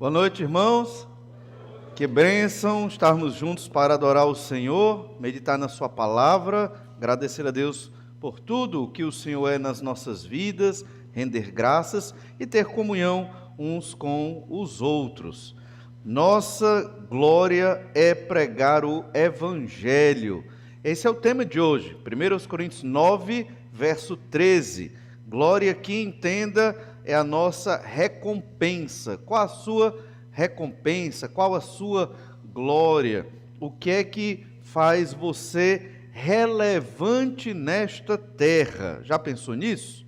Boa noite, irmãos. Que bênção estarmos juntos para adorar o Senhor, meditar na sua palavra, agradecer a Deus por tudo que o Senhor é nas nossas vidas, render graças e ter comunhão uns com os outros. Nossa glória é pregar o Evangelho. Esse é o tema de hoje, 1 Coríntios 9, verso 13. Glória, que entenda, é a nossa recompensa. Qual a sua recompensa? Qual a sua glória? O que é que faz você relevante nesta terra? Já pensou nisso?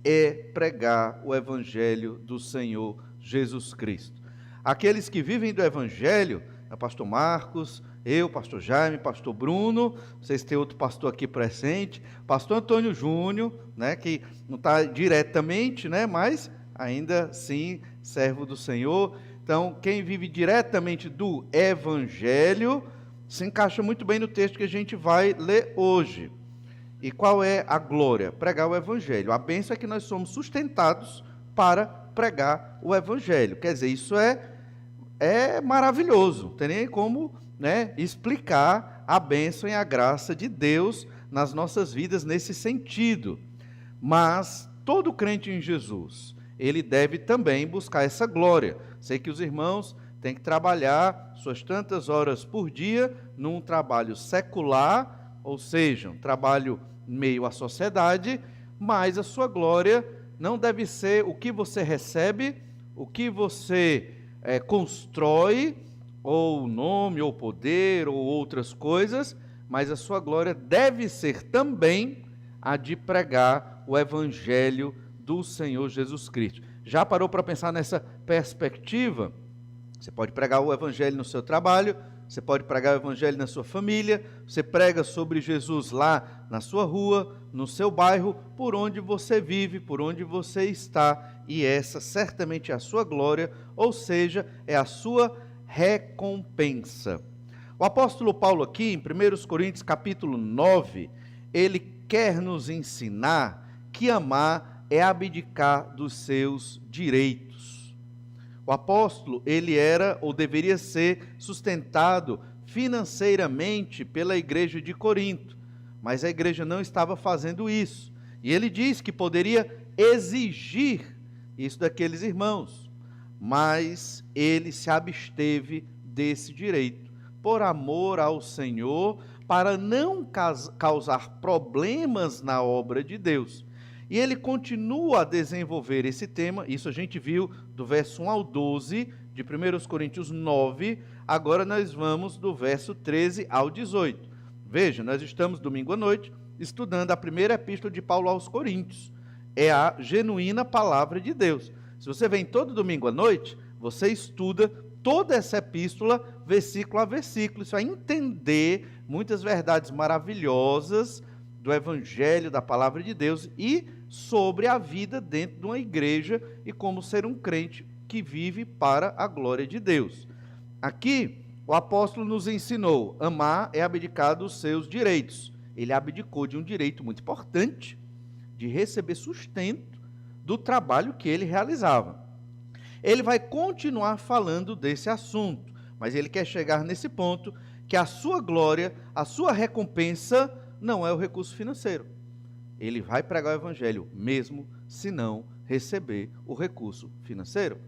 É pregar o Evangelho do Senhor Jesus Cristo. Aqueles que vivem do Evangelho, é o pastor Marcos, eu, pastor Jaime, pastor Bruno, vocês têm outro pastor aqui presente, pastor Antônio Júnior, né, que não está diretamente, né, mas ainda sim servo do Senhor. Então, quem vive diretamente do Evangelho se encaixa muito bem no texto que a gente vai ler hoje. E qual é a glória? Pregar o Evangelho. A bênção é que nós somos sustentados para pregar o Evangelho. Quer dizer, isso é maravilhoso. Não tem nem como, né, explicar a bênção e a graça de Deus nas nossas vidas nesse sentido. Mas todo crente em Jesus, ele deve também buscar essa glória. Sei que os irmãos têm que trabalhar suas tantas horas por dia num trabalho secular, ou seja, um trabalho meio à sociedade, mas a sua glória não deve ser o que você recebe, o que você constrói, ou nome, ou poder, ou outras coisas, mas a sua glória deve ser também a de pregar o Evangelho do Senhor Jesus Cristo. Já parou para pensar nessa perspectiva? Você pode pregar o Evangelho no seu trabalho, você pode pregar o Evangelho na sua família, você prega sobre Jesus lá na sua rua, no seu bairro, por onde você vive, por onde você está, e essa certamente é a sua glória, ou seja, é a sua recompensa. O apóstolo Paulo aqui, em 1 Coríntios capítulo 9, ele quer nos ensinar que amar é abdicar dos seus direitos. O apóstolo, ele era ou deveria ser sustentado financeiramente pela igreja de Corinto, mas a igreja não estava fazendo isso. E ele diz que poderia exigir isso daqueles irmãos, mas ele se absteve desse direito, por amor ao Senhor, para não causar problemas na obra de Deus. E ele continua a desenvolver esse tema, isso a gente viu do verso 1 ao 12, de 1 Coríntios 9, agora nós vamos do verso 13 ao 18. Veja, nós estamos domingo à noite estudando a primeira epístola de Paulo aos Coríntios, é a genuína palavra de Deus. Se você vem todo domingo à noite, você estuda toda essa epístola, versículo a versículo, isso é entender muitas verdades maravilhosas do Evangelho, da palavra de Deus e sobre a vida dentro de uma igreja e como ser um crente que vive para a glória de Deus. Aqui, o apóstolo nos ensinou, amar é abdicar dos seus direitos. Ele abdicou de um direito muito importante, de receber sustento do trabalho que ele realizava. Ele vai continuar falando desse assunto, mas ele quer chegar nesse ponto que a sua glória, a sua recompensa não é o recurso financeiro. Ele vai pregar o Evangelho, mesmo se não receber o recurso financeiro.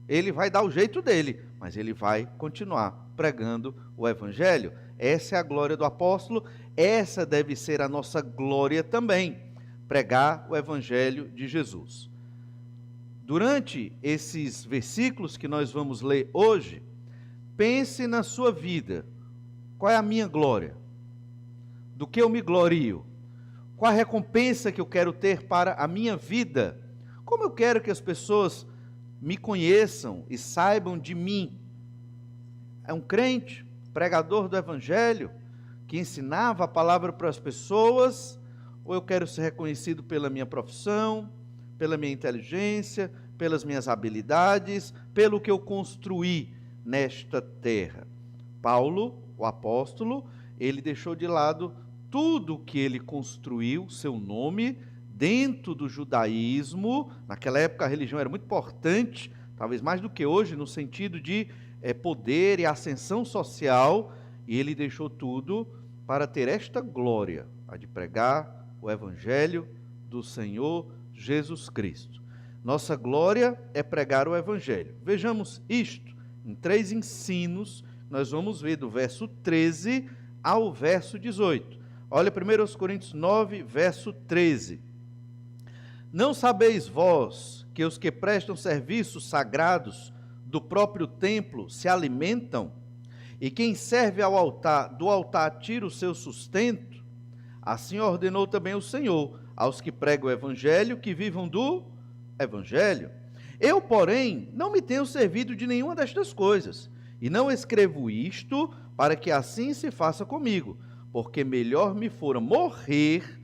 Ele vai dar o jeito dele, mas ele vai continuar pregando o Evangelho. Essa é a glória do apóstolo, essa deve ser a nossa glória também, pregar o Evangelho de Jesus. Durante esses versículos que nós vamos ler hoje, pense na sua vida. Qual é a minha glória? Do que eu me glorio? Qual a recompensa que eu quero ter para a minha vida? Como eu quero que as pessoas me conheçam e saibam de mim? É um crente, pregador do Evangelho, que ensinava a palavra para as pessoas, ou eu quero ser reconhecido pela minha profissão, pela minha inteligência, pelas minhas habilidades, pelo que eu construí nesta terra? Paulo, o apóstolo, ele deixou de lado tudo que ele construiu, seu nome, dentro do judaísmo. Naquela época a religião era muito importante, talvez mais do que hoje, no sentido de poder e ascensão social, e ele deixou tudo para ter esta glória, a de pregar o Evangelho do Senhor Jesus Cristo. Nossa glória é pregar o Evangelho. Vejamos isto em 3 ensinos, nós vamos ver do verso 13 ao verso 18. Olha 1 Coríntios 9, verso 13. Não sabeis vós que os que prestam serviços sagrados do próprio templo se alimentam, e quem serve ao altar, do altar tira o seu sustento? Assim ordenou também o Senhor aos que pregam o Evangelho, que vivam do Evangelho. Eu, porém, não me tenho servido de nenhuma destas coisas, e não escrevo isto para que assim se faça comigo, porque melhor me fora morrer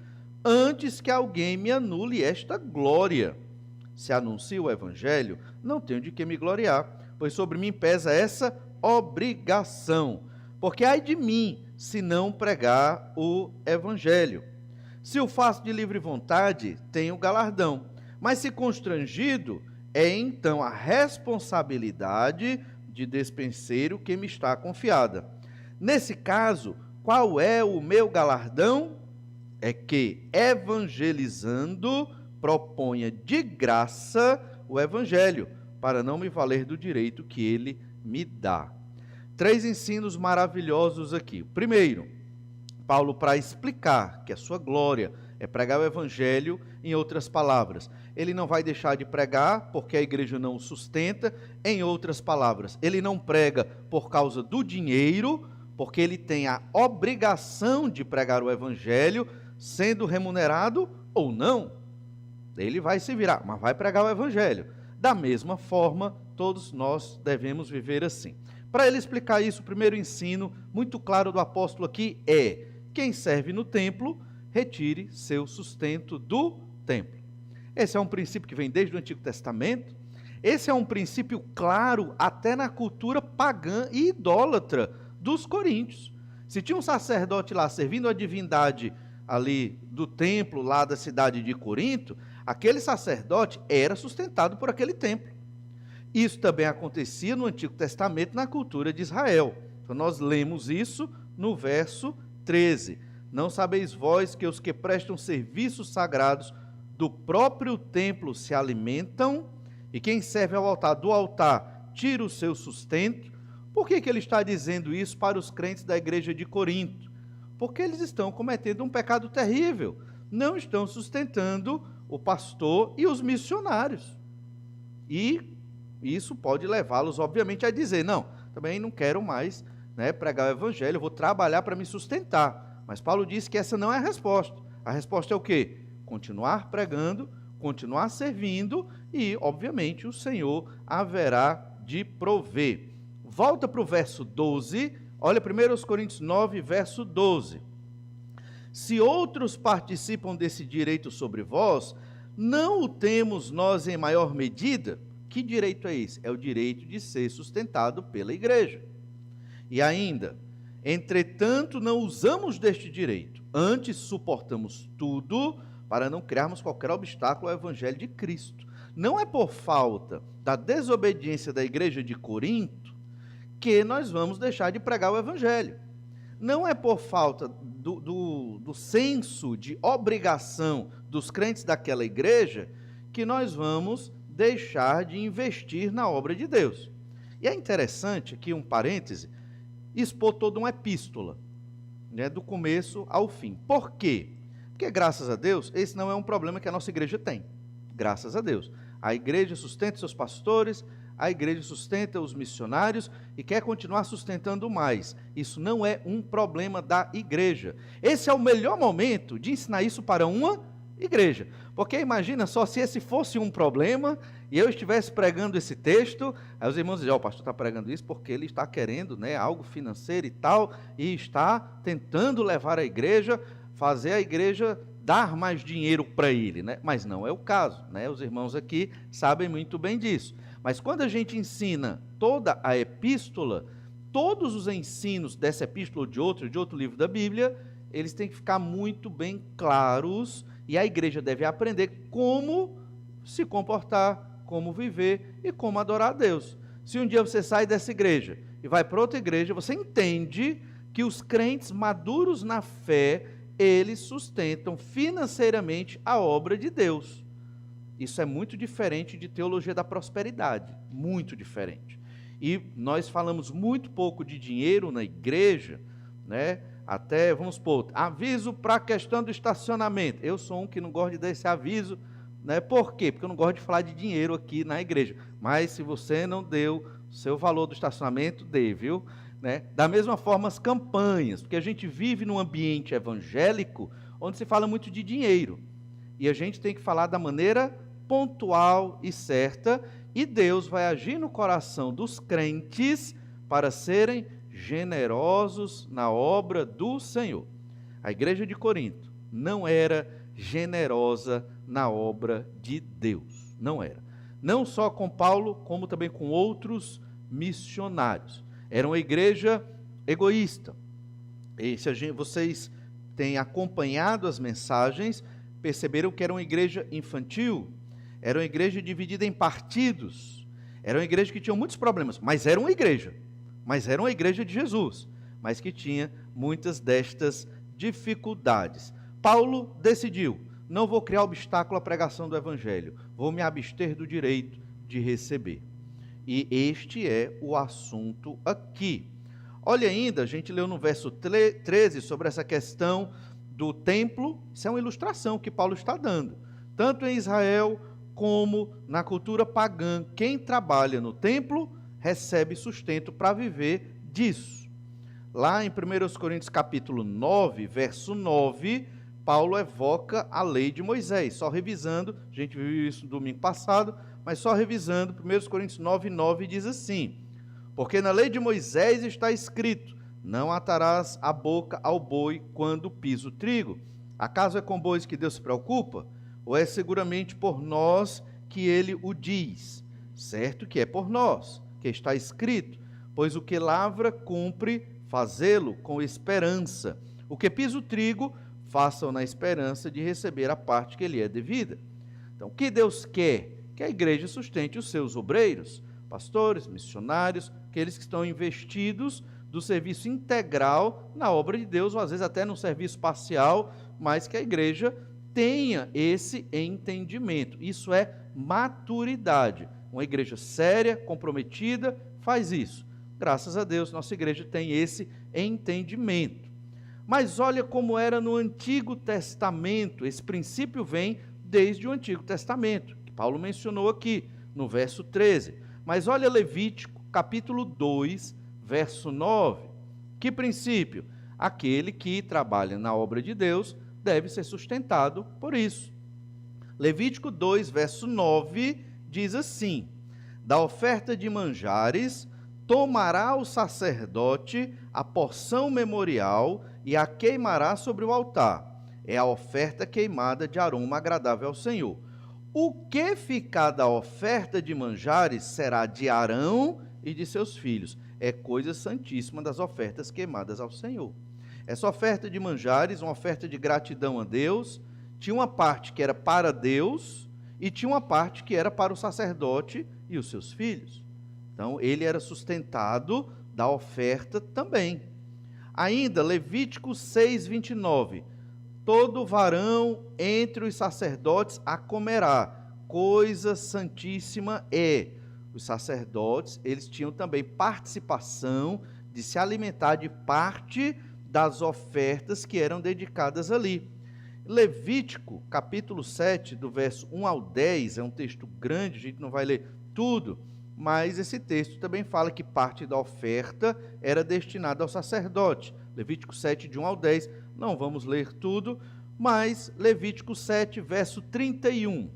antes que alguém me anule esta glória. Se anuncio o Evangelho, não tenho de que me gloriar, pois sobre mim pesa essa obrigação. Porque ai de mim, se não pregar o Evangelho. Se o faço de livre vontade, tenho galardão, mas se constrangido, é então a responsabilidade de despenseiro que me está confiada. Nesse caso, qual é o meu galardão? É que, evangelizando, proponha de graça o Evangelho, para não me valer do direito que ele me dá. 3 ensinos maravilhosos aqui. Primeiro, Paulo, para explicar que a sua glória é pregar o Evangelho, em outras palavras, ele não vai deixar de pregar porque a igreja não o sustenta. Em outras palavras, ele não prega por causa do dinheiro, porque ele tem a obrigação de pregar o Evangelho, sendo remunerado ou não. Ele vai se virar, mas vai pregar o Evangelho. Da mesma forma, todos nós devemos viver assim. Para ele explicar isso, o primeiro ensino muito claro do apóstolo aqui é: quem serve no templo, retire seu sustento do templo. Esse é um princípio que vem desde o Antigo Testamento. Esse é um princípio claro até na cultura pagã e idólatra dos coríntios. Se tinha um sacerdote lá servindo a divindade ali do templo, lá da cidade de Corinto, aquele sacerdote era sustentado por aquele templo. Isso também acontecia no Antigo Testamento, na cultura de Israel. Então nós lemos isso no verso 13. Não sabeis vós que os que prestam serviços sagrados do próprio templo se alimentam, e quem serve ao altar do altar tira o seu sustento? Por que ele está dizendo isso para os crentes da igreja de Corinto? Porque eles estão cometendo um pecado terrível. Não estão sustentando o pastor e os missionários. E isso pode levá-los, obviamente, a dizer: não, também não quero mais pregar o Evangelho, eu vou trabalhar para me sustentar. Mas Paulo diz que essa não é a resposta. A resposta é o quê? Continuar pregando, continuar servindo e, obviamente, o Senhor haverá de prover. Volta para o verso 12, olha 1 Coríntios 9, verso 12. Se outros participam desse direito sobre vós, não o temos nós em maior medida? Que direito é esse? É o direito de ser sustentado pela igreja. E ainda, entretanto, não usamos deste direito, antes suportamos tudo para não criarmos qualquer obstáculo ao Evangelho de Cristo. Não é por falta da desobediência da igreja de Corinto que nós vamos deixar de pregar o Evangelho. Não é por falta do senso de obrigação dos crentes daquela igreja que nós vamos deixar de investir na obra de Deus. E é interessante, aqui um parêntese, expor toda uma epístola, do começo ao fim. Por quê? Porque, graças a Deus, esse não é um problema que a nossa igreja tem. Graças a Deus. A igreja sustenta seus pastores, a igreja sustenta os missionários e quer continuar sustentando mais. Isso não é um problema da igreja. Esse é o melhor momento de ensinar isso para uma igreja. Porque imagina só se esse fosse um problema e eu estivesse pregando esse texto, aí os irmãos dizem: o pastor está pregando isso porque ele está querendo algo financeiro e tal, e está tentando levar a igreja, fazer a igreja dar mais dinheiro para ele, Mas não é o caso, Os irmãos aqui sabem muito bem disso. Mas quando a gente ensina toda a epístola, todos os ensinos dessa epístola ou de outro livro da Bíblia, eles têm que ficar muito bem claros, e a igreja deve aprender como se comportar, como viver e como adorar a Deus. Se um dia você sai dessa igreja e vai para outra igreja, você entende que os crentes maduros na fé, eles sustentam financeiramente a obra de Deus. Isso é muito diferente de teologia da prosperidade, muito diferente. E nós falamos muito pouco de dinheiro na igreja, né? Até, vamos supor, aviso para a questão do estacionamento. Eu sou um que não gosta de dar esse aviso, né? Por quê? Porque eu não gosto de falar de dinheiro aqui na igreja. Mas se você não deu o seu valor do estacionamento, dê, viu? Né? Da mesma forma as campanhas, porque a gente vive num ambiente evangélico onde se fala muito de dinheiro. E a gente tem que falar da maneira pontual e certa, e Deus vai agir no coração dos crentes para serem generosos na obra do Senhor. A igreja de Corinto não era generosa na obra de Deus, não era. Não só com Paulo, como também com outros missionários. Era uma igreja egoísta. E se vocês têm acompanhado as mensagens, perceberam que era uma igreja infantil, era uma igreja dividida em partidos, era uma igreja que tinha muitos problemas, mas era uma igreja de Jesus, mas que tinha muitas destas dificuldades. Paulo decidiu, não vou criar obstáculo à pregação do evangelho, vou me abster do direito de receber. E este é o assunto aqui. Olha ainda, a gente leu no verso 13 sobre essa questão do templo. Isso é uma ilustração que Paulo está dando. Tanto em Israel como na cultura pagã, quem trabalha no templo recebe sustento para viver disso. Lá em 1 Coríntios capítulo 9, verso 9, Paulo evoca a lei de Moisés. Só revisando, a gente viu isso no domingo passado, mas só revisando, 1 Coríntios 9, 9 diz assim: porque na lei de Moisés está escrito, não atarás a boca ao boi quando pisa o trigo. Acaso é com bois que Deus se preocupa? Ou é seguramente por nós que ele o diz? Certo que é por nós, que está escrito, pois o que lavra cumpre fazê-lo com esperança. O que pisa o trigo, faça-o na esperança de receber a parte que lhe é devida. Então, o que Deus quer? Que a igreja sustente os seus obreiros, pastores, missionários, aqueles que estão investidos do serviço integral na obra de Deus, ou às vezes até no serviço parcial, mas que a igreja tenha esse entendimento. Isso é maturidade. Uma igreja séria, comprometida, faz isso. Graças a Deus, nossa igreja tem esse entendimento. Mas olha como era no Antigo Testamento. Esse princípio vem desde o Antigo Testamento, que Paulo mencionou aqui, no verso 13. Mas olha Levítico, capítulo 2, verso 9. Que princípio? Aquele que trabalha na obra de Deus deve ser sustentado por isso. Levítico 2, verso 9, diz assim: da oferta de manjares, tomará o sacerdote a porção memorial e a queimará sobre o altar. É a oferta queimada de aroma agradável ao Senhor. O que ficar da oferta de manjares será de Arão e de seus filhos. É coisa santíssima das ofertas queimadas ao Senhor. Essa oferta de manjares, uma oferta de gratidão a Deus, tinha uma parte que era para Deus e tinha uma parte que era para o sacerdote e os seus filhos. Então, ele era sustentado da oferta também. Ainda, Levítico 6, 29. Todo varão entre os sacerdotes a comerá, coisa santíssima é. Os sacerdotes, eles tinham também participação de se alimentar de parte das ofertas que eram dedicadas ali. Levítico, capítulo 7, do verso 1 ao 10, é um texto grande, a gente não vai ler tudo, mas esse texto também fala que parte da oferta era destinada ao sacerdote. Levítico 7, de 1 ao 10, não vamos ler tudo, mas Levítico 7, verso 31.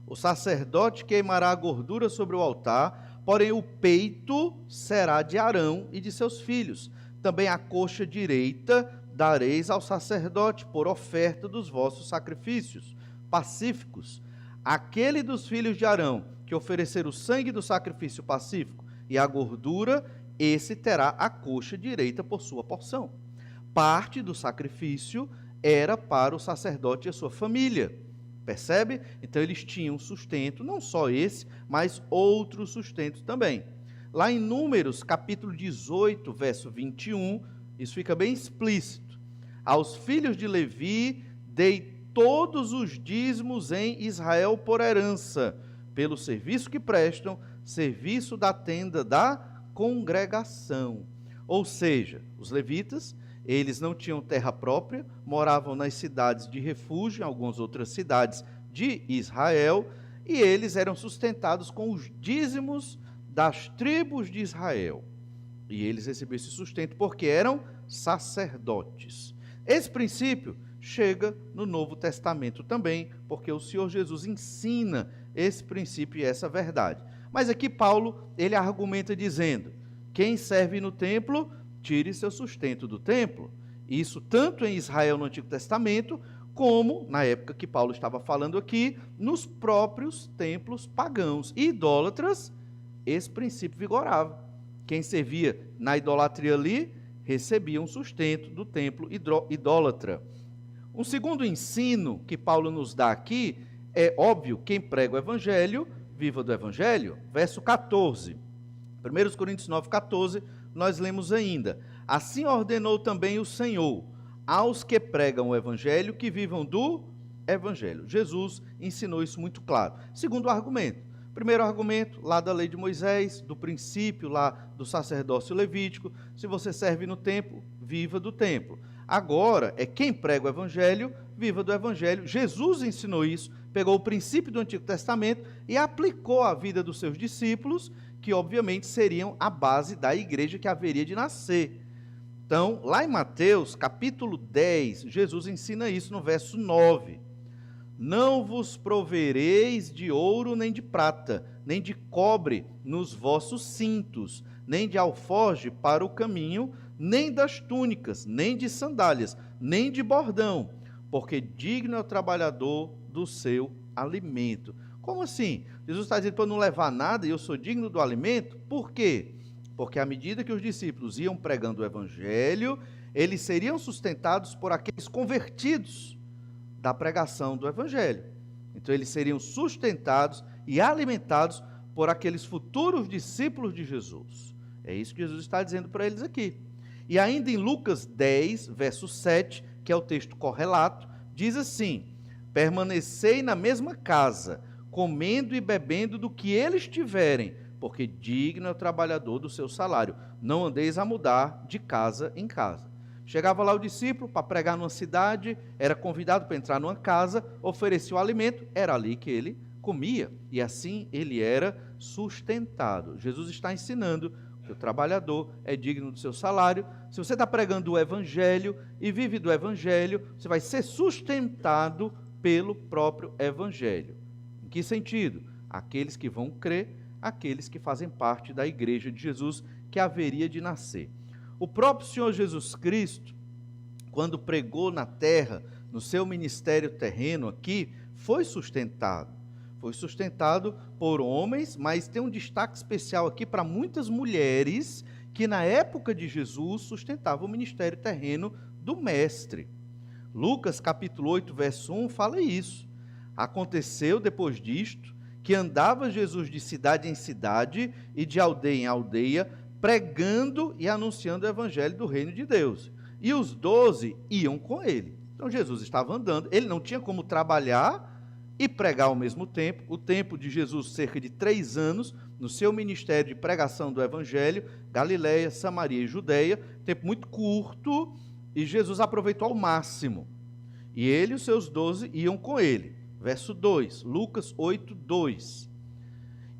O sacerdote queimará a gordura sobre o altar, porém o peito será de Arão e de seus filhos. Também a coxa direita dareis ao sacerdote por oferta dos vossos sacrifícios pacíficos. Aquele dos filhos de Arão que oferecer o sangue do sacrifício pacífico e a gordura, esse terá a coxa direita por sua porção. Parte do sacrifício era para o sacerdote e a sua família. Percebe? Então eles tinham sustento, não só esse, mas outros sustentos também. Lá em Números, capítulo 18, verso 21, isso fica bem explícito. Aos filhos de Levi dei todos os dízimos em Israel por herança, pelo serviço que prestam, serviço da tenda da congregação. Ou seja, os levitas, eles não tinham terra própria, moravam nas cidades de refúgio, em algumas outras cidades de Israel, e eles eram sustentados com os dízimos das tribos de Israel. E eles recebiam esse sustento porque eram sacerdotes. Esse princípio chega no Novo Testamento também, porque o Senhor Jesus ensina esse princípio e essa verdade. Mas aqui Paulo, ele argumenta dizendo: quem serve no templo, tire seu sustento do templo. Isso tanto em Israel no Antigo Testamento, como, na época que Paulo estava falando aqui, nos próprios templos pagãos e idólatras, esse princípio vigorava. Quem servia na idolatria ali, recebia um sustento do templo idólatra. Um segundo ensino que Paulo nos dá aqui é óbvio: quem prega o evangelho, viva do evangelho. Verso 14, 1 Coríntios 9, 14, nós lemos ainda: assim ordenou também o Senhor aos que pregam o evangelho que vivam do evangelho. Jesus ensinou isso muito claro. Segundo argumento: primeiro argumento, lá da lei de Moisés, do princípio lá do sacerdócio levítico: se você serve no templo, viva do templo. Agora, é quem prega o evangelho, viva do evangelho. Jesus ensinou isso, pegou o princípio do Antigo Testamento e aplicou à vida dos seus discípulos, que obviamente seriam a base da igreja que haveria de nascer. Então, lá em Mateus, capítulo 10, Jesus ensina isso no verso 9. Não vos provereis de ouro nem de prata, nem de cobre nos vossos cintos, nem de alforje para o caminho, nem das túnicas, nem de sandálias, nem de bordão, porque digno é o trabalhador do seu alimento. Como assim? Jesus está dizendo para não levar nada e eu sou digno do alimento? Por quê? Porque à medida que os discípulos iam pregando o evangelho, eles seriam sustentados por aqueles convertidos da pregação do evangelho. Então eles seriam sustentados e alimentados por aqueles futuros discípulos de Jesus. É isso que Jesus está dizendo para eles aqui. E ainda em Lucas 10, verso 7, que é o texto correlato, diz assim: permanecei na mesma casa, comendo e bebendo do que eles tiverem, porque digno é o trabalhador do seu salário. Não andeis a mudar de casa em casa. Chegava lá o discípulo para pregar numa cidade, era convidado para entrar numa casa, oferecia o alimento, era ali que ele comia, e assim ele era sustentado. Jesus está ensinando que o trabalhador é digno do seu salário. Se você está pregando o evangelho e vive do evangelho, você vai ser sustentado pelo próprio evangelho. Em que sentido? Aqueles que vão crer, aqueles que fazem parte da igreja de Jesus que haveria de nascer. O próprio Senhor Jesus Cristo, quando pregou na terra, no seu ministério terreno aqui, foi sustentado. Foi sustentado por homens, mas tem um destaque especial aqui para muitas mulheres que na época de Jesus sustentavam o ministério terreno do mestre. Lucas capítulo 8, verso 1 fala isso. Aconteceu depois disto que andava Jesus de cidade em cidade e de aldeia em aldeia, pregando e anunciando o evangelho do reino de Deus. E os 12 iam com ele. Então Jesus estava andando, ele não tinha como trabalhar e pregar ao mesmo tempo. O tempo de Jesus, cerca de 3 anos, no seu ministério de pregação do evangelho, Galileia, Samaria e Judeia, tempo muito curto, e Jesus aproveitou ao máximo. E ele e os seus 12 iam com ele. Verso 2, Lucas 8, 2.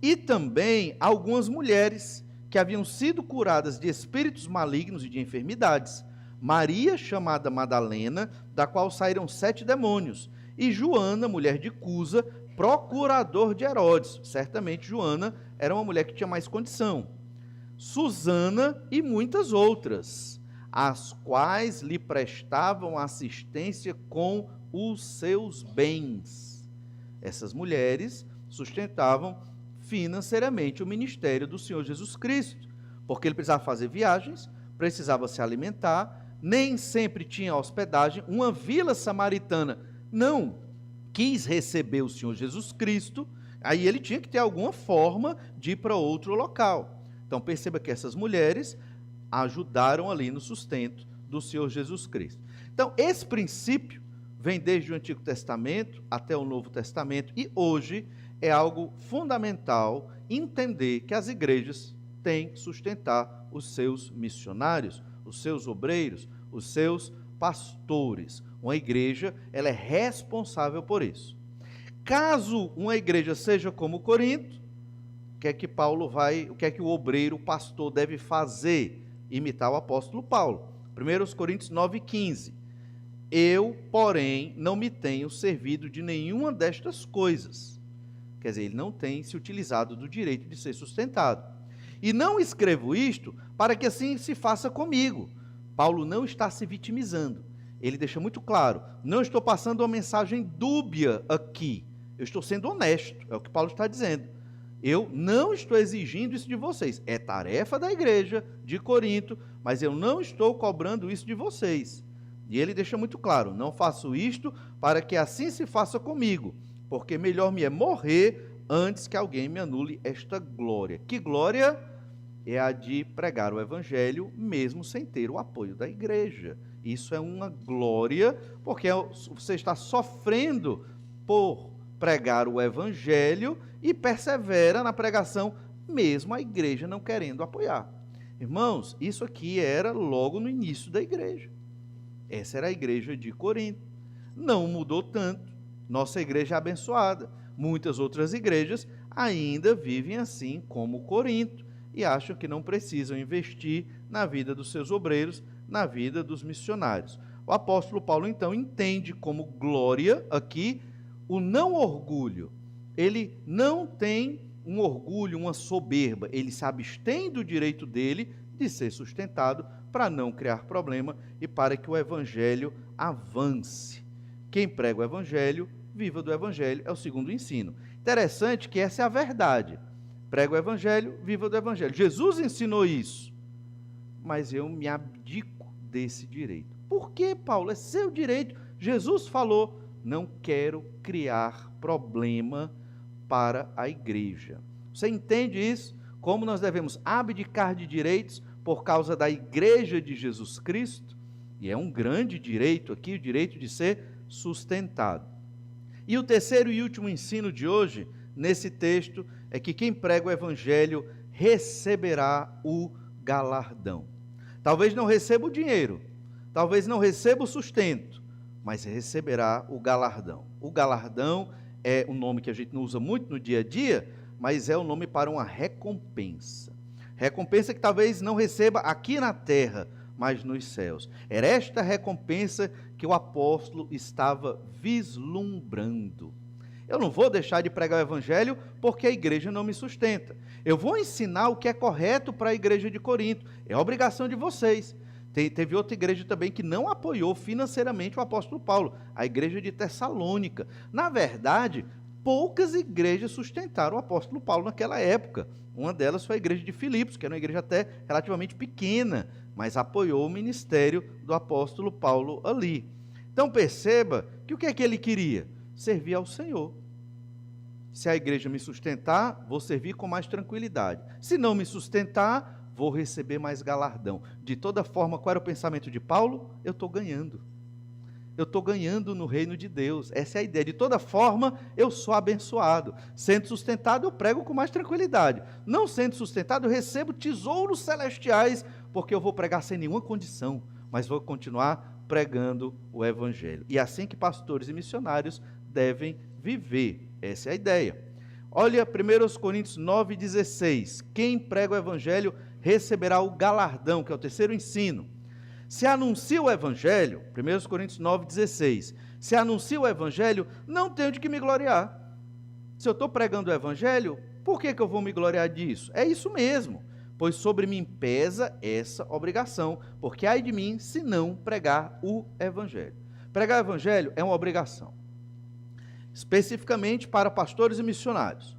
E também algumas mulheres que haviam sido curadas de espíritos malignos e de enfermidades. Maria, chamada Madalena, da qual saíram 7 demônios, e Joana, mulher de Cusa, procurador de Herodes. Certamente Joana era uma mulher que tinha mais condição. Susana e muitas outras, as quais lhe prestavam assistência com os seus bens. Essas mulheres sustentavam financeiramente o ministério do Senhor Jesus Cristo, porque ele precisava fazer viagens, precisava se alimentar, nem sempre tinha hospedagem. Uma vila samaritana não quis receber o Senhor Jesus Cristo, aí ele tinha que ter alguma forma de ir para outro local. Então perceba que essas mulheres ajudaram ali no sustento do Senhor Jesus Cristo. Então esse princípio vem desde o Antigo Testamento até o Novo Testamento, e hoje é algo fundamental entender que as igrejas têm que sustentar os seus missionários, os seus obreiros, os seus pastores. Uma igreja, ela é responsável por isso. Caso uma igreja seja como Corinto, o que é que o obreiro, o pastor deve fazer? Imitar o apóstolo Paulo. 1 Coríntios 9,15. Eu, porém, não me tenho servido de nenhuma destas coisas. Quer dizer, ele não tem se utilizado do direito de ser sustentado. E não escrevo isto para que assim se faça comigo. Paulo não está se vitimizando. Ele deixa muito claro, não estou passando uma mensagem dúbia aqui. Eu estou sendo honesto, é o que Paulo está dizendo. Eu não estou exigindo isso de vocês. É tarefa da igreja de Corinto, mas eu não estou cobrando isso de vocês. E ele deixa muito claro, não faço isto para que assim se faça comigo, porque melhor me é morrer antes que alguém me anule esta glória. Que glória? É a de pregar o evangelho mesmo sem ter o apoio da igreja. Isso é uma glória, porque você está sofrendo por pregar o evangelho e persevera na pregação, mesmo a igreja não querendo apoiar. Irmãos, isso aqui era logo no início da igreja. Essa era a igreja de Corinto. Não mudou tanto. Nossa igreja é abençoada. Muitas outras igrejas ainda vivem assim como Corinto e acham que não precisam investir na vida dos seus obreiros, na vida dos missionários. O apóstolo Paulo, então, entende como glória aqui o não orgulho. Ele não tem um orgulho, uma soberba. Ele se abstém do direito dele de ser sustentado para não criar problema e para que o evangelho avance. Quem prega o evangelho, viva do evangelho, é o segundo ensino. Interessante que essa é a verdade. Prega o evangelho, viva do evangelho. Jesus ensinou isso, mas eu me abdico desse direito. Por que, Paulo? É seu direito. Jesus falou, não quero criar problema para a igreja. Você entende isso? Como nós devemos abdicar de direitos por causa da igreja de Jesus Cristo? E é um grande direito aqui, o direito de ser sustentado. E o terceiro e último ensino de hoje, nesse texto, é que quem prega o evangelho receberá o galardão. Talvez não receba o dinheiro, talvez não receba o sustento, mas receberá o galardão. O galardão é um nome que a gente não usa muito no dia a dia, mas é o nome para uma recompensa. Recompensa que talvez não receba aqui na terra, mas nos céus. Era esta recompensa que o apóstolo estava vislumbrando. Eu não vou deixar de pregar o evangelho porque a igreja não me sustenta. Eu vou ensinar o que é correto para a igreja de Corinto. É obrigação de vocês. Teve outra igreja também que não apoiou financeiramente o apóstolo Paulo, a igreja de Tessalônica. Na verdade, poucas igrejas sustentaram o apóstolo Paulo naquela época. Uma delas foi a igreja de Filipos, que era uma igreja até relativamente pequena, mas apoiou o ministério do apóstolo Paulo ali. Então perceba que o que é que ele queria? Servir ao Senhor. Se a igreja me sustentar, vou servir com mais tranquilidade. Se não me sustentar, vou receber mais galardão. De toda forma, qual era o pensamento de Paulo? Eu estou ganhando. Eu estou ganhando no reino de Deus. Essa é a ideia. De toda forma, eu sou abençoado. Sendo sustentado, eu prego com mais tranquilidade. Não sendo sustentado, eu recebo tesouros celestiais, porque eu vou pregar sem nenhuma condição, mas vou continuar pregando o evangelho. E é assim que pastores e missionários devem viver. Essa é a ideia. Olha 1 Coríntios 9,16. Quem prega o evangelho receberá o galardão, que é o terceiro ensino. Se anuncia o evangelho, 1 Coríntios 9,16. Se anuncia o evangelho, não tenho de que me gloriar. Se eu estou pregando o evangelho, por que eu vou me gloriar disso? É isso mesmo. Pois sobre mim pesa essa obrigação, porque ai de mim se não pregar o evangelho. Pregar o evangelho é uma obrigação, especificamente para pastores e missionários.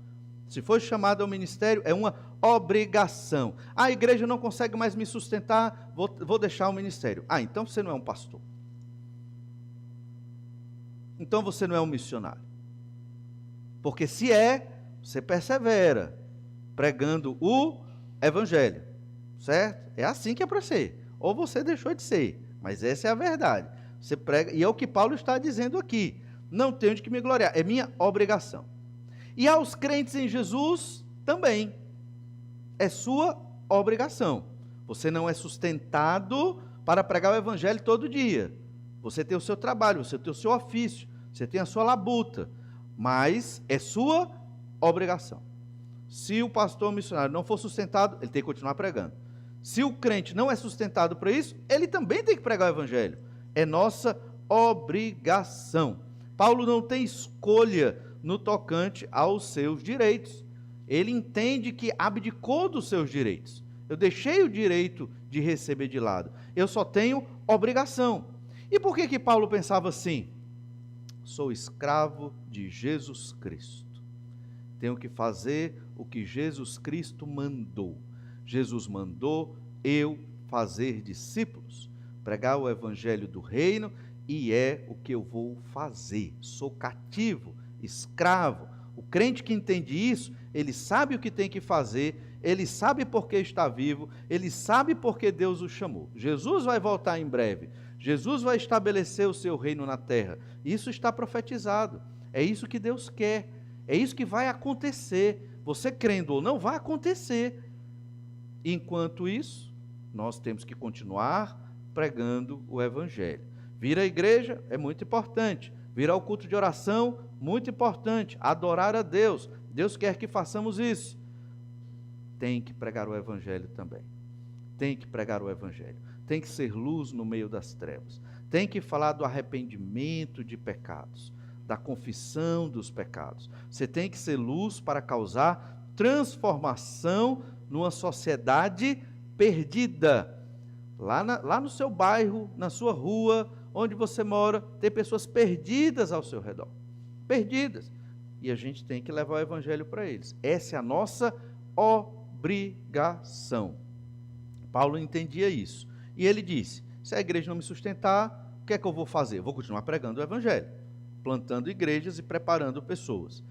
Se for chamado ao ministério, é uma obrigação. A igreja não consegue mais me sustentar, vou deixar o ministério. Então você não é um pastor. então você não é um missionário. Porque se você persevera pregando o evangelho, certo? É assim que é para ser. Ou você deixou de ser, mas essa é a verdade. Você prega, e é o que Paulo está dizendo aqui. Não tenho de que me gloriar, é minha obrigação. E aos crentes em Jesus também. É sua obrigação. Você não é sustentado para pregar o evangelho todo dia. Você tem o seu trabalho, você tem o seu ofício, você tem a sua labuta, mas é sua obrigação. Se o pastor missionário não for sustentado, ele tem que continuar pregando. Se o crente não é sustentado para isso, ele também tem que pregar o evangelho. É nossa obrigação. Paulo não tem escolha no tocante aos seus direitos. Ele entende que abdicou dos seus direitos. Eu deixei o direito de receber de lado. Eu só tenho obrigação. E por que Paulo pensava assim? Sou escravo de Jesus Cristo. Tenho que fazer o que Jesus Cristo mandou. Jesus mandou eu fazer discípulos, pregar o evangelho do reino, e é o que eu vou fazer. Sou cativo, escravo. O crente que entende isso, ele sabe o que tem que fazer, ele sabe por que está vivo, ele sabe por que Deus o chamou. Jesus vai voltar em breve. Jesus vai estabelecer o seu reino na terra. Isso está profetizado. É isso que Deus quer. É isso que vai acontecer. Você crendo ou não, vai acontecer. Enquanto isso, nós temos que continuar pregando o evangelho. Vir à igreja é muito importante. Vir ao culto de oração, muito importante. Adorar a Deus. Deus quer que façamos isso. Tem que pregar o evangelho também. Tem que pregar o evangelho. Tem que ser luz no meio das trevas. Tem que falar do arrependimento de pecados, da confissão dos pecados. Você tem que ser luz para causar transformação numa sociedade perdida. Lá no seu bairro, na sua rua, onde você mora, tem pessoas perdidas ao seu redor. Perdidas. E a gente tem que levar o evangelho para eles. Essa é a nossa obrigação. Paulo entendia isso. E ele disse, se a igreja não me sustentar, o que é que eu vou fazer? Eu vou continuar pregando o evangelho, plantando igrejas e preparando pessoas.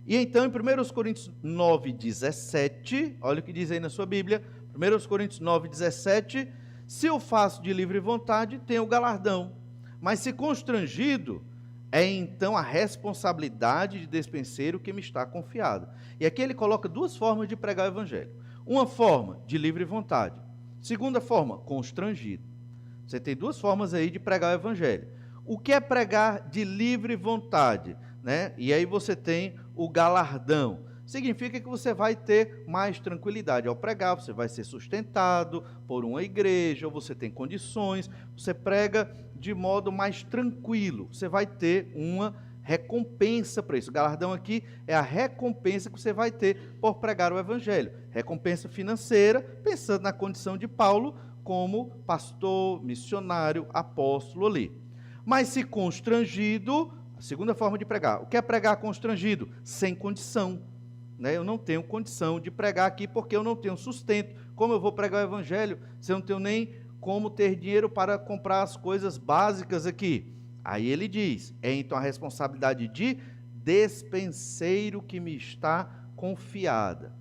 E então, em 1 Coríntios 9:17, olha o que diz aí na sua Bíblia, 1 Coríntios 9:17, se eu faço de livre vontade, tenho galardão, mas se constrangido, é então a responsabilidade de despenseiro que me está confiada. E aqui ele coloca duas formas de pregar o evangelho. Uma forma, de livre vontade. Segunda forma, constrangido. Você tem duas formas aí de pregar o evangelho. O que é pregar de livre vontade? Né? E aí você tem o galardão. Significa que você vai ter mais tranquilidade ao pregar, você vai ser sustentado por uma igreja, ou você tem condições, você prega de modo mais tranquilo, você vai ter uma recompensa para isso. O galardão aqui é a recompensa que você vai ter por pregar o evangelho. Recompensa financeira, pensando na condição de Paulo como pastor, missionário, apóstolo ali. Mas se constrangido, a segunda forma de pregar. O que é pregar constrangido? Sem condição. Eu não tenho condição de pregar aqui porque eu não tenho sustento. Como eu vou pregar o evangelho se eu não tenho nem como ter dinheiro para comprar as coisas básicas aqui? Aí ele diz, é então a responsabilidade de despenseiro que me está confiada.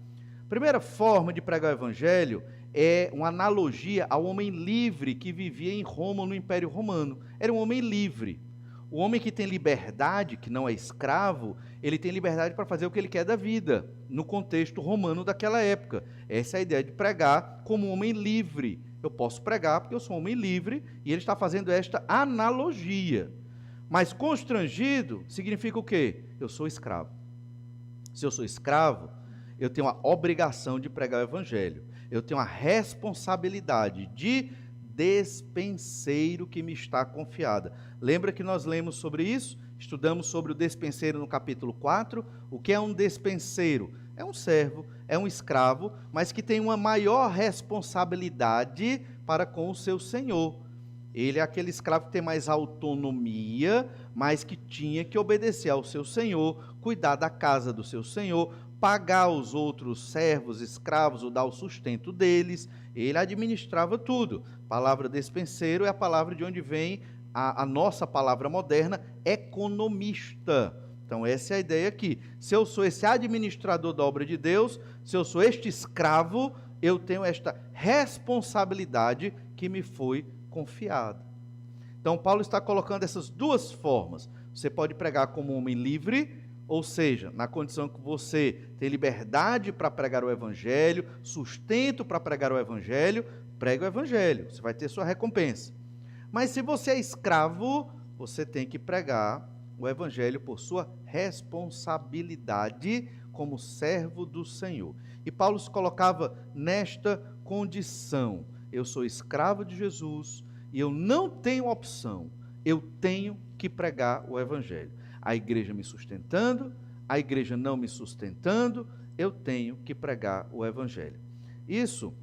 Primeira forma de pregar o evangelho é uma analogia ao homem livre que vivia em Roma, no Império Romano. Era um homem livre. O homem que tem liberdade, que não é escravo, ele tem liberdade para fazer o que ele quer da vida, no contexto romano daquela época. Essa é a ideia de pregar como um homem livre. Eu posso pregar porque eu sou um homem livre, e ele está fazendo esta analogia. Mas constrangido significa o quê? Eu sou escravo. Se eu sou escravo, eu tenho a obrigação de pregar o evangelho. Eu tenho a responsabilidade de despenseiro que me está confiada. Lembra que nós lemos sobre isso? Estudamos sobre o despenseiro no capítulo 4. O que é um despenseiro? É um servo, é um escravo, mas que tem uma maior responsabilidade para com o seu senhor. Ele é aquele escravo que tem mais autonomia, mas que tinha que obedecer ao seu senhor, cuidar da casa do seu senhor, pagar os outros servos, escravos, ou dar o sustento deles. Ele administrava tudo. A palavra despenseiro é a palavra de onde vem a nossa palavra moderna, economista. Então essa é a ideia aqui. Se eu sou esse administrador da obra de Deus, se eu sou este escravo, eu tenho esta responsabilidade que me foi confiada. Então Paulo está colocando essas duas formas. Você pode pregar como um homem livre, ou seja, na condição que você tem liberdade para pregar o evangelho, sustento para pregar o evangelho, pregue o evangelho, você vai ter sua recompensa. Mas se você é escravo, você tem que pregar o evangelho por sua responsabilidade como servo do Senhor. E Paulo se colocava nesta condição: eu sou escravo de Jesus e eu não tenho opção, eu tenho que pregar o evangelho. A igreja me sustentando, a igreja não me sustentando, eu tenho que pregar o evangelho. Isso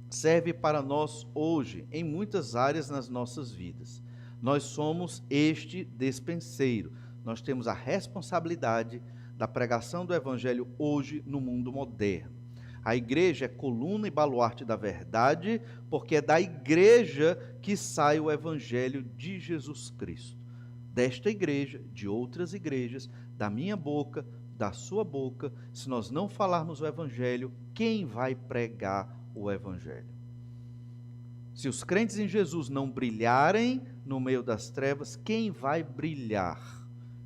serve para nós hoje, em muitas áreas nas nossas vidas. Nós somos este despenseiro. Nós temos a responsabilidade da pregação do evangelho hoje no mundo moderno. A igreja é coluna e baluarte da verdade, porque é da igreja que sai o evangelho de Jesus Cristo. Desta igreja, de outras igrejas, da minha boca, da sua boca, se nós não falarmos o evangelho, quem vai pregar o evangelho? Se os crentes em Jesus não brilharem no meio das trevas, quem vai brilhar?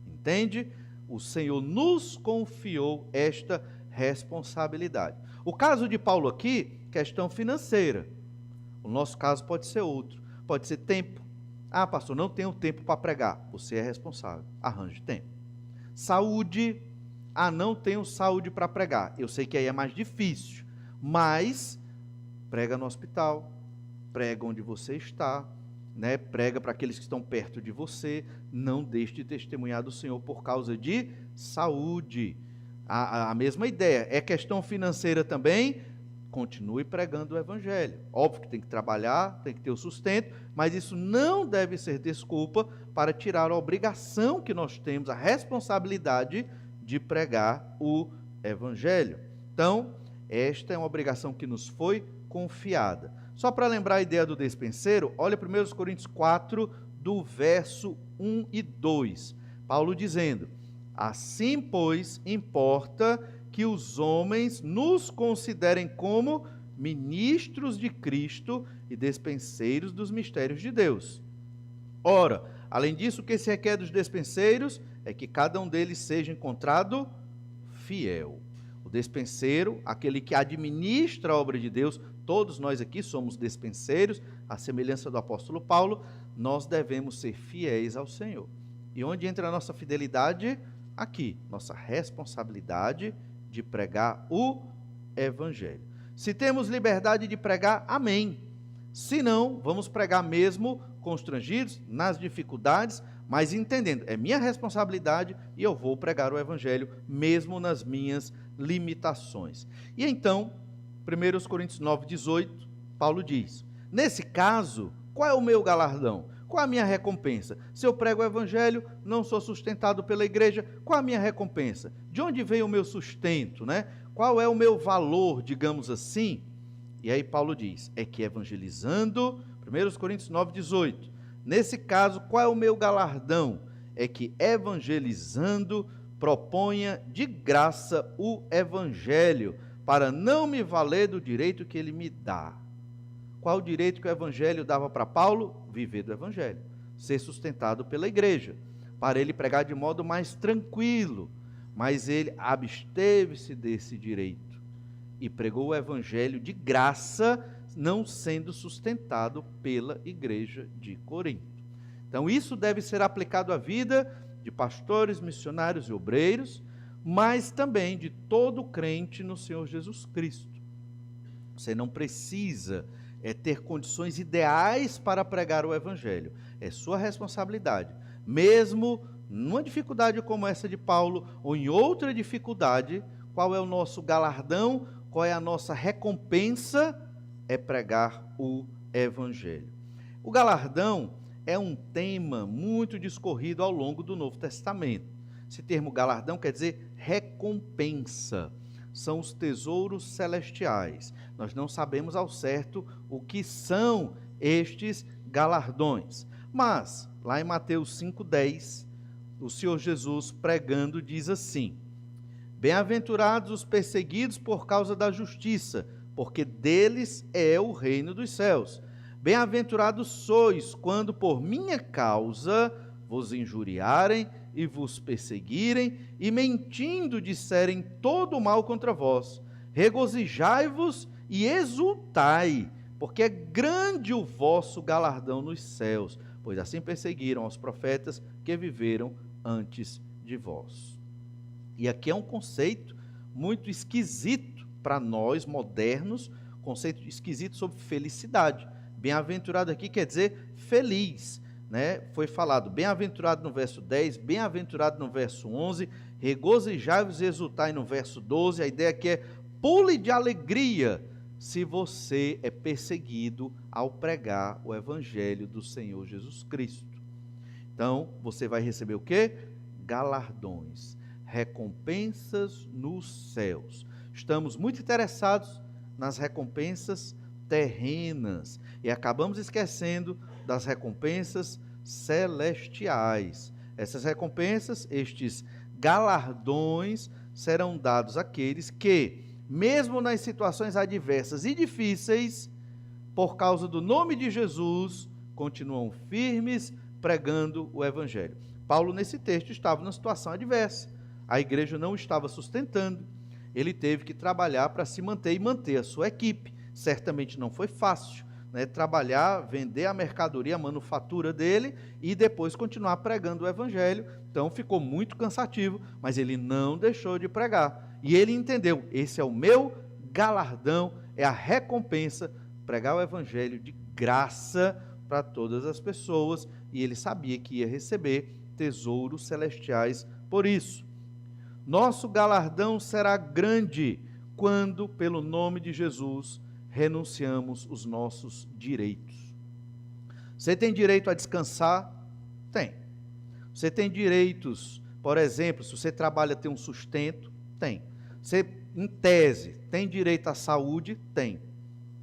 Entende? O Senhor nos confiou esta responsabilidade. O caso de Paulo aqui, questão financeira. O nosso caso pode ser outro. Pode ser tempo. Ah, pastor, não tenho tempo para pregar. Você é responsável. Arranje tempo. Saúde. Ah, não tenho saúde para pregar. Eu sei que aí é mais difícil. Mas prega no hospital. Prega onde você está. Né? Prega para aqueles que estão perto de você. Não deixe de testemunhar do Senhor por causa de saúde. A mesma ideia. É questão financeira também. Continue pregando o evangelho. Óbvio que tem que trabalhar, tem que ter o sustento, mas isso não deve ser desculpa para tirar a obrigação que nós temos, a responsabilidade de pregar o evangelho. Então, esta é uma obrigação que nos foi confiada. Só para lembrar a ideia do despenseiro, olha 1 Coríntios 4, do verso 1 e 2. Paulo dizendo: assim, pois, importa que os homens nos considerem como ministros de Cristo e despenseiros dos mistérios de Deus. Ora, além disso, o que se requer dos despenseiros é que cada um deles seja encontrado fiel. O despenseiro, aquele que administra a obra de Deus, todos nós aqui somos despenseiros, à semelhança do apóstolo Paulo, nós devemos ser fiéis ao Senhor. E onde entra a nossa fidelidade? Aqui, nossa responsabilidade de pregar o evangelho. Se temos liberdade de pregar, amém. Se não, vamos pregar mesmo constrangidos, nas dificuldades, mas entendendo, é minha responsabilidade e eu vou pregar o evangelho mesmo nas minhas limitações. E então, 1 Coríntios 9, 18, Paulo diz: nesse caso, qual é o meu galardão? Qual a minha recompensa? Se eu prego o evangelho, não sou sustentado pela igreja, qual a minha recompensa? De onde vem o meu sustento, né? Qual é o meu valor, digamos assim? E aí Paulo diz, é que evangelizando, 1 Coríntios 9, 18, nesse caso, qual é o meu galardão? É que evangelizando, proponha de graça o evangelho, para não me valer do direito que ele me dá. Qual o direito que o evangelho dava para Paulo? Viver do evangelho, ser sustentado pela igreja, para ele pregar de modo mais tranquilo, mas ele absteve-se desse direito e pregou o evangelho de graça, não sendo sustentado pela igreja de Corinto. Então isso deve ser aplicado à vida de pastores, missionários e obreiros, mas também de todo crente no Senhor Jesus Cristo. Você não precisa ter condições ideais para pregar o evangelho. É sua responsabilidade. Mesmo numa dificuldade como essa de Paulo, ou em outra dificuldade, qual é o nosso galardão? Qual é a nossa recompensa? É pregar o evangelho. O galardão é um tema muito discorrido ao longo do Novo Testamento. Esse termo galardão quer dizer recompensa. São os tesouros celestiais. Nós não sabemos ao certo o que são estes galardões. Mas, lá em Mateus 5,10, o Senhor Jesus pregando diz assim: bem-aventurados os perseguidos por causa da justiça, porque deles é o reino dos céus. Bem-aventurados sois quando por minha causa vos injuriarem e vos perseguirem e mentindo disserem todo o mal contra vós. Regozijai-vos e exultai, porque é grande o vosso galardão nos céus, pois assim perseguiram os profetas que viveram antes de vós. E aqui é um conceito muito esquisito para nós modernos, conceito esquisito sobre felicidade. Bem-aventurado aqui quer dizer feliz, né? Foi falado bem-aventurado no verso 10, bem-aventurado no verso 11, regozijai-vos e exultai no verso 12. A ideia aqui é pule de alegria se você é perseguido ao pregar o evangelho do Senhor Jesus Cristo. Então, você vai receber o quê? Galardões, recompensas nos céus. Estamos muito interessados nas recompensas terrenas e acabamos esquecendo das recompensas celestiais. Essas recompensas, estes galardões, serão dados àqueles que, mesmo nas situações adversas e difíceis, por causa do nome de Jesus, continuam firmes pregando o evangelho. Paulo, nesse texto, estava numa situação adversa. A igreja não estava sustentando. Ele teve que trabalhar para se manter e manter a sua equipe. Certamente não foi fácil, né? Trabalhar, vender a mercadoria, a manufatura dele e depois continuar pregando o evangelho. Então ficou muito cansativo, mas ele não deixou de pregar. E ele entendeu, esse é o meu galardão, é a recompensa, pregar o evangelho de graça para todas as pessoas, e ele sabia que ia receber tesouros celestiais por isso. Nosso galardão será grande quando, pelo nome de Jesus, renunciamos os nossos direitos. Você tem direito a descansar? Tem. Você tem direitos, por exemplo, se você trabalha, ter um sustento? Tem. Você, em tese, tem direito à saúde? Tem.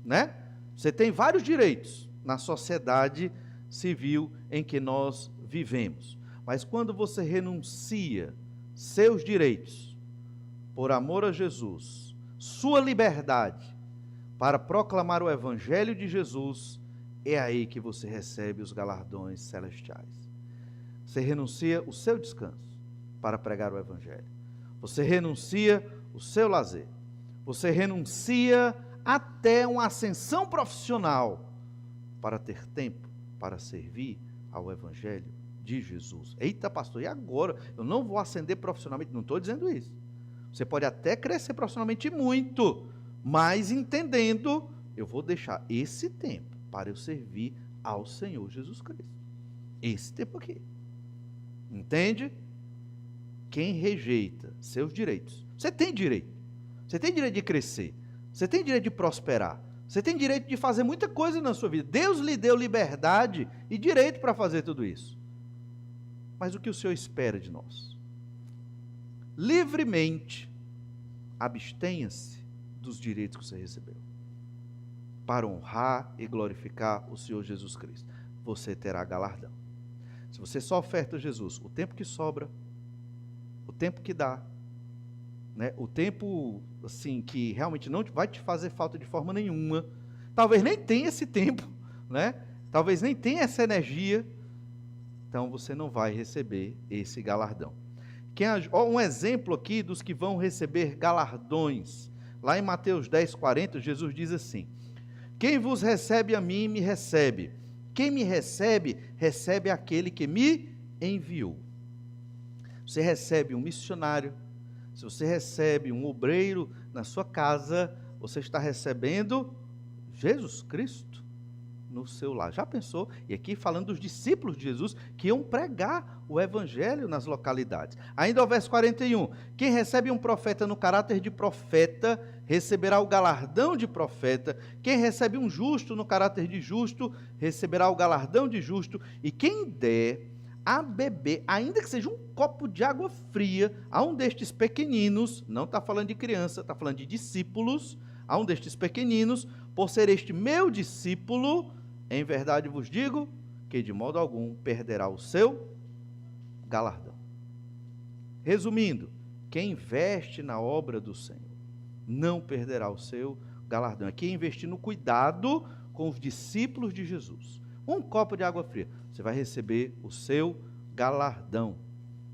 Né? Você tem vários direitos na sociedade civil em que nós vivemos. Mas quando você renuncia seus direitos, por amor a Jesus, sua liberdade, para proclamar o evangelho de Jesus, é aí que você recebe os galardões celestiais. Você renuncia o seu descanso para pregar o evangelho. Você renuncia o seu lazer. Você renuncia até uma ascensão profissional para ter tempo para servir ao evangelho de Jesus. Eita, pastor, e agora? Eu não vou ascender profissionalmente. Não estou dizendo isso. Você pode até crescer profissionalmente muito, mas entendendo, eu vou deixar esse tempo para eu servir ao Senhor Jesus Cristo. Esse tempo aqui. Entende? Quem rejeita seus direitos, você tem direito. Você tem direito de crescer. Você tem direito de prosperar. Você tem direito de fazer muita coisa na sua vida. Deus lhe deu liberdade e direito para fazer tudo isso. Mas o que o Senhor espera de nós? Livremente, abstenha-se dos direitos que você recebeu, para honrar e glorificar o Senhor Jesus Cristo. Você terá galardão. Se você só oferta a Jesus o tempo que sobra, o tempo que dá, né, o tempo assim que realmente não vai te fazer falta de forma nenhuma, talvez nem tenha esse tempo, né? Talvez nem tenha essa energia, então você não vai receber esse galardão. Um exemplo aqui dos que vão receber galardões. Lá em Mateus 10:40, Jesus diz assim: quem vos recebe a mim, me recebe. Quem me recebe, recebe aquele que me enviou. Você recebe um missionário, se você recebe um obreiro na sua casa, você está recebendo Jesus Cristo no seu lar. Já pensou? E aqui falando dos discípulos de Jesus que iam pregar o evangelho nas localidades. Ainda o verso 41, quem recebe um profeta no caráter de profeta, receberá o galardão de profeta. Quem recebe um justo no caráter de justo, receberá o galardão de justo. E quem der a beber, ainda que seja um copo de água fria, a um destes pequeninos, não está falando de criança, está falando de discípulos, a um destes pequeninos, por ser este meu discípulo, em verdade vos digo, que de modo algum perderá o seu galardão. Resumindo, quem investe na obra do Senhor não perderá o seu galardão. Aqui é investir no cuidado com os discípulos de Jesus. Um copo de água fria, você vai receber o seu galardão,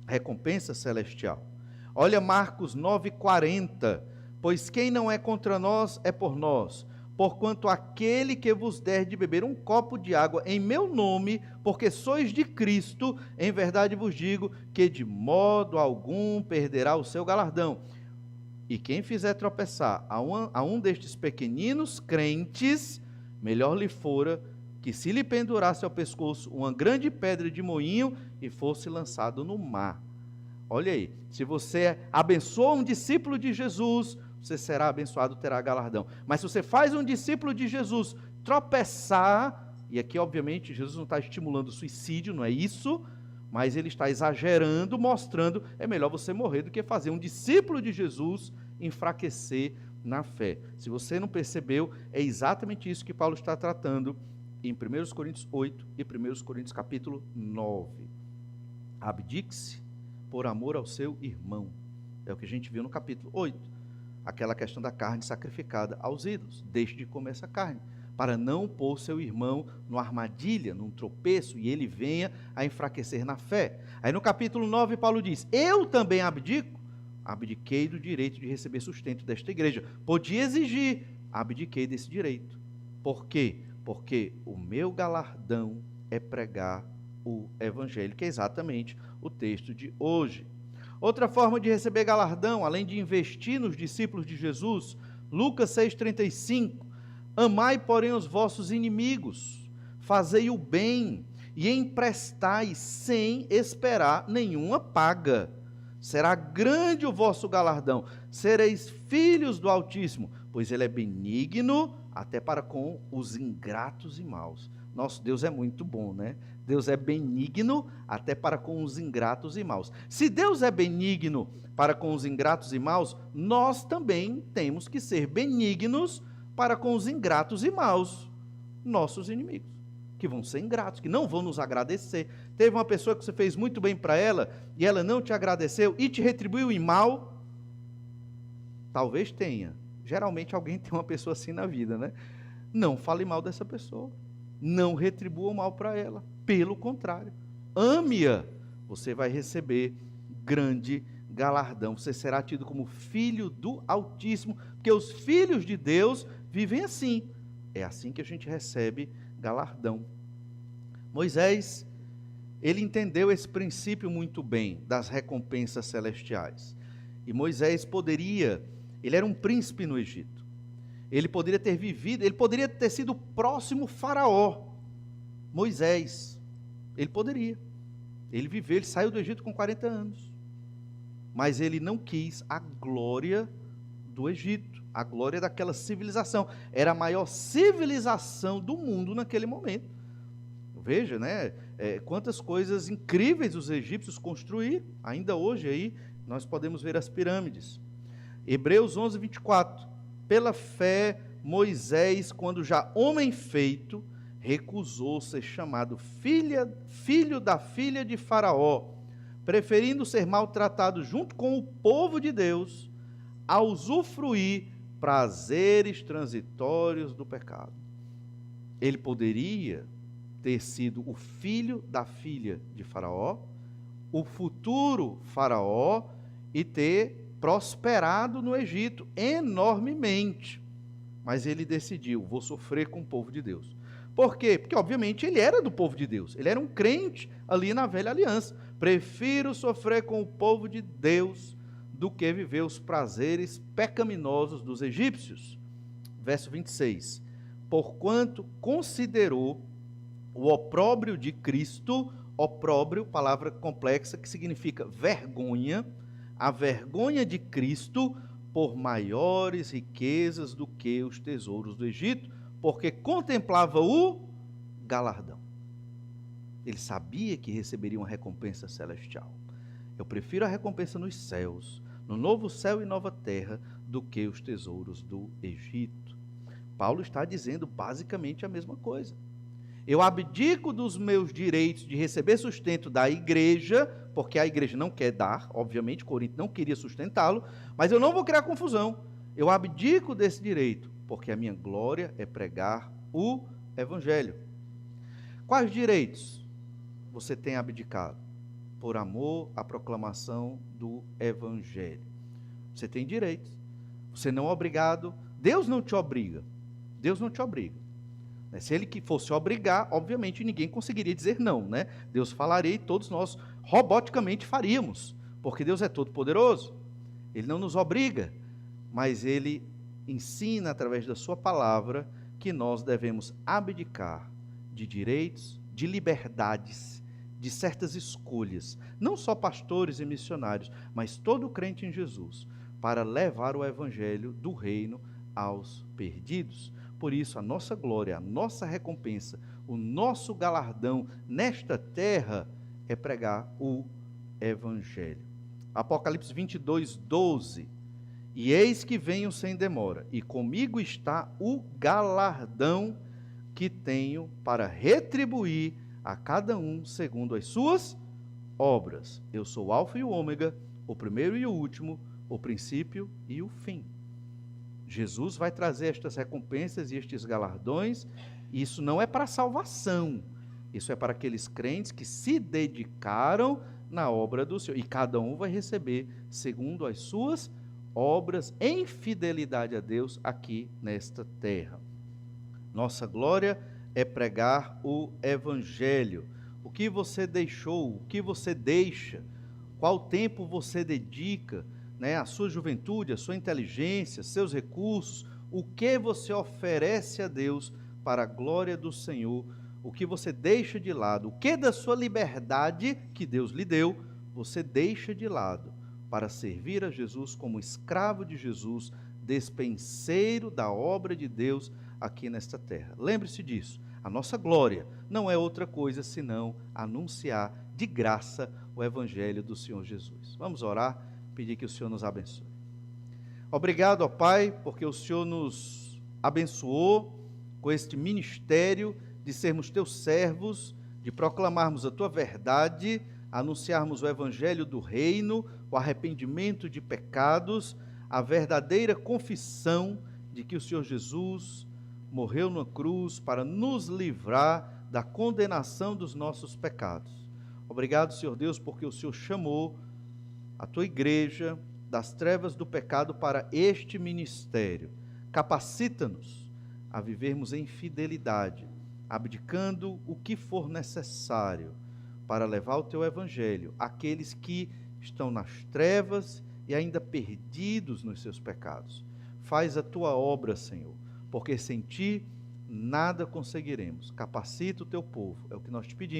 recompensa celestial. Olha Marcos 9,40. Pois quem não é contra nós é por nós. Porquanto aquele que vos der de beber um copo de água em meu nome, porque sois de Cristo, em verdade vos digo que de modo algum perderá o seu galardão. E quem fizer tropeçar a um destes pequeninos crentes, melhor lhe fora que se lhe pendurasse ao pescoço uma grande pedra de moinho e fosse lançado no mar. Olha aí, se você abençoa um discípulo de Jesus, você será abençoado, terá galardão. Mas se você faz um discípulo de Jesus tropeçar, e aqui obviamente Jesus não está estimulando o suicídio, não é isso, mas ele está exagerando, mostrando, é melhor você morrer do que fazer um discípulo de Jesus enfraquecer na fé. Se você não percebeu, é exatamente isso que Paulo está tratando em 1 Coríntios 8 e 1 Coríntios capítulo 9. Abdique-se por amor ao seu irmão. É o que a gente viu no capítulo 8. Aquela questão da carne sacrificada aos ídolos. Deixe de comer essa carne, para não pôr seu irmão numa armadilha, num tropeço, e ele venha a enfraquecer na fé. Aí no capítulo 9, Paulo diz, eu também abdiquei do direito de receber sustento desta igreja. Podia exigir, abdiquei desse direito. Por quê? Porque o meu galardão é pregar o evangelho, que é exatamente o texto de hoje. Outra forma de receber galardão, além de investir nos discípulos de Jesus, Lucas 6,35, amai, porém, os vossos inimigos, fazei o bem e emprestai sem esperar nenhuma paga. Será grande o vosso galardão, sereis filhos do Altíssimo, pois ele é benigno até para com os ingratos e maus. Nosso Deus é muito bom, né? Deus é benigno até para com os ingratos e maus. Se Deus é benigno para com os ingratos e maus, nós também temos que ser benignos para com os ingratos e maus, nossos inimigos, que vão ser ingratos, que não vão nos agradecer. Teve uma pessoa que você fez muito bem para ela e ela não te agradeceu e te retribuiu em mal? Talvez tenha. Geralmente alguém tem uma pessoa assim na vida, né? Não fale mal dessa pessoa. Não retribua o mal para ela. Pelo contrário, ame-a. Você vai receber grande galardão. Você será tido como filho do Altíssimo, porque os filhos de Deus vivem assim. É assim que a gente recebe galardão. Moisés, ele entendeu esse princípio muito bem das recompensas celestiais. E Moisés ele era um príncipe no Egito. Ele poderia ter vivido, ele poderia ter sido o próximo faraó. Moisés, ele poderia. Ele viveu, ele saiu do Egito com 40 anos. Mas ele não quis a glória do Egito, a glória daquela civilização. Era a maior civilização do mundo naquele momento. Veja, né? Quantas coisas incríveis os egípcios construíram. Ainda hoje aí nós podemos ver as pirâmides. Hebreus 11, 24. Pela fé, Moisés, quando já homem feito, recusou ser chamado filho da filha de Faraó, preferindo ser maltratado junto com o povo de Deus, a usufruir prazeres transitórios do pecado. Ele poderia ter sido o filho da filha de Faraó, o futuro Faraó, e ter prosperado no Egito enormemente. Mas ele decidiu, vou sofrer com o povo de Deus. Por quê? Porque obviamente ele era do povo de Deus, ele era um crente ali na velha aliança. Prefiro sofrer com o povo de Deus do que viver os prazeres pecaminosos dos egípcios. Verso 26. Porquanto considerou o opróbrio de Cristo, opróbrio, palavra complexa que significa vergonha, a vergonha de Cristo por maiores riquezas do que os tesouros do Egito, porque contemplava o galardão. Ele sabia que receberia uma recompensa celestial. Eu prefiro a recompensa nos céus, no novo céu e nova terra, do que os tesouros do Egito. Paulo está dizendo basicamente a mesma coisa. Eu abdico dos meus direitos de receber sustento da igreja, porque a igreja não quer dar, obviamente, Corinto não queria sustentá-lo, mas eu não vou criar confusão. Eu abdico desse direito, porque a minha glória é pregar o evangelho. Quais direitos você tem abdicado? Por amor à proclamação do evangelho. Você tem direitos. Você não é obrigado. Deus não te obriga. Deus não te obriga. Se ele que fosse obrigar, obviamente ninguém conseguiria dizer não, né? Deus falaria e todos nós roboticamente faríamos, porque Deus é todo poderoso. Ele não nos obriga, mas ele ensina através da sua palavra que nós devemos abdicar de direitos, de liberdades, de certas escolhas, não só pastores e missionários, mas todo crente em Jesus, para levar o evangelho do reino aos perdidos. Por isso, a nossa glória, a nossa recompensa, o nosso galardão nesta terra é pregar o evangelho. Apocalipse 22, 12. E eis que venho sem demora, e comigo está o galardão que tenho para retribuir a cada um segundo as suas obras. Eu sou o Alfa e o Ômega, o primeiro e o último, o princípio e o fim. Jesus vai trazer estas recompensas e estes galardões, e isso não é para salvação, isso é para aqueles crentes que se dedicaram na obra do Senhor, e cada um vai receber segundo as suas obras em fidelidade a Deus aqui nesta terra. Nossa glória é pregar o evangelho. O que você deixou, o que você deixa, qual tempo você dedica, a sua juventude, a sua inteligência, seus recursos, o que você oferece a Deus para a glória do Senhor, o que você deixa de lado, o que da sua liberdade que Deus lhe deu, você deixa de lado para servir a Jesus como escravo de Jesus, despenseiro da obra de Deus aqui nesta terra. Lembre-se disso, a nossa glória não é outra coisa senão anunciar de graça o evangelho do Senhor Jesus. Vamos orar, pedir que o Senhor nos abençoe. Obrigado, ó Pai, porque o Senhor nos abençoou com este ministério de sermos teus servos, de proclamarmos a tua verdade, anunciarmos o evangelho do reino, o arrependimento de pecados, a verdadeira confissão de que o Senhor Jesus morreu na cruz para nos livrar da condenação dos nossos pecados. Obrigado, Senhor Deus, porque o Senhor chamou a tua igreja das trevas do pecado para este ministério. Capacita-nos a vivermos em fidelidade, abdicando o que for necessário para levar o teu evangelho àqueles que estão nas trevas e ainda perdidos nos seus pecados. Faz a tua obra, Senhor, porque sem ti nada conseguiremos. Capacita o teu povo, é o que nós te pedimos.